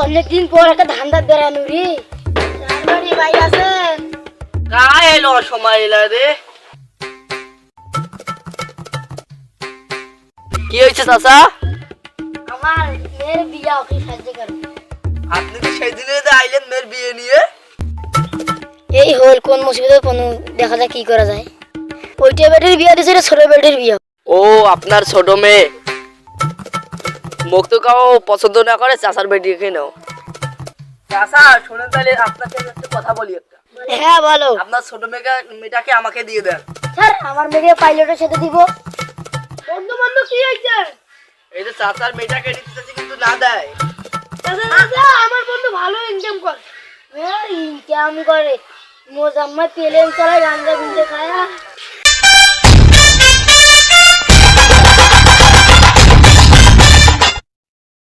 অনেকদিন পর একটা ধান্দা বেড়ানো রে। রানবাড়ি ভাই আছেন? কায় এলো সময় এলা রে? কি হয়েছে চাচা? আমার মেয়ের বিয়া ওকে সাহায্য করো। আপনি কি সেই দিনে আইলেন মেয়ের বিয়ে নিয়ে? এই হল কোন মুসিবতে কোনো দেখা যায় কি করা যায়। ওইটা বেটির বিয়া দিছে, ছোট বেটির বিয়া। ও আপনার ছোট মেয়ে। মুখ তো কাউ পছন্দ না করে, চাচার বেটিকে নাও। চাচা শুনুন তাহলে আপনাকে একটা কথা বলি একটা। হ্যাঁ বলো। আপনার ছোট মেয়েটাকে আমাকে দিয়ে দেন। স্যার আমার মেয়েকে পাইলটের সাথে দিব। বন্ধু বন্ধু কি হয়েছে? এই যে চাচার মেয়েটাকে নিতে চাচ্ছি কিন্তু না দেয়। আমার বন্ধু ভালো ইনকাম করে। ইনকাম করে মোজাম্মা প্লেন চালায়, গাঞ্জা গুঞ্জা খায়।